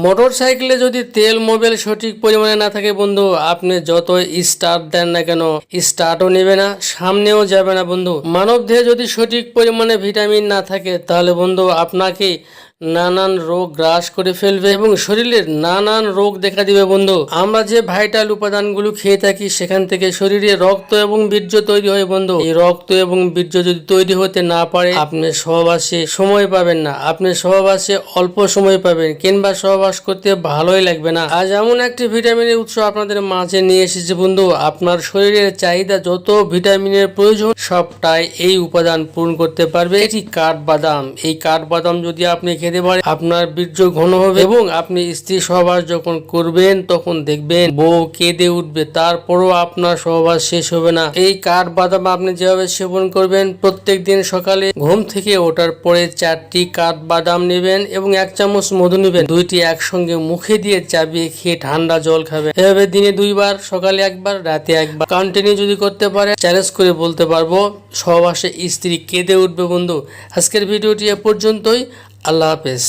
Motor সাইকেলে যদি তেল মোবিল সঠিক পরিমাণে না থাকে বন্ধু, আপনি যতই স্টার্ট দেন না কেন স্টার্টও নেবে না, সামনেও যাবে না বন্ধু। মানব দেহে যদি সঠিক পরিমাণে ভিটামিন না থাকে তাহলে বন্ধু আপনাকে নানান রোগ গ্রাস করে ফেলবে এবং শরীরের নানান রোগ দেখা দিবে বন্ধু। আমরা যে ভাইটাল উপাদানগুলো খেয়ে থাকি সেখান থেকে শরীরে রক্ত এবং বীর্য তৈরি হয় বন্ধু। এই রক্ত এবং বীর্য যদি তৈরি হতে না পারে আপনি সহবাসে সময় পাবেন না, আপনি সহবাসে অল্প সময় পাবেন কিংবা সহবাস করতে ভালোই লাগবে না। আজ এমন একটি ভিটামিনের উৎস আপনাদের মাঝে নিয়ে এসেছে বন্ধু, আপনার শরীরের চাহিদা যত ভিটামিনের প্রয়োজন সবটাই এই উপাদান পূরণ করতে পারবে। এটি কাঠবাদাম। এই কাঠবাদাম যদি আপনি খেতে পারেন আপনার বীর্য ঘন হবে এবং আপনি স্ত্রী সহবাস যখন করবেন তখন দেখবেন বউ কেঁদে উঠবে, তারপরও আপনার সহবাস শেষ হবে না। এই কাঠবাদাম আপনি যেভাবে সেবন করবেন, প্রত্যেক দিন সকালে ঘুম থেকে ওঠার পরে 4টি কাঠবাদাম নেবেন এবং 1 চামচ মধু নেবেন, দুইটি একসঙ্গে মুখে দিয়ে চাবিয়ে খেয়ে ঠান্ডা জল খাবেন। এভাবে দিনে 2 বার, সকালে 1 বার, রাতে 1 বার কন্টিনিউ যদি করতে পারে চ্যালেঞ্জ করে বলতে পারবো সহবাসে স্ত্রী কেঁদে উঠবে বন্ধু। আজকের ভিডিওটি এ পর্যন্তই। আল্লাহ হাফেজ।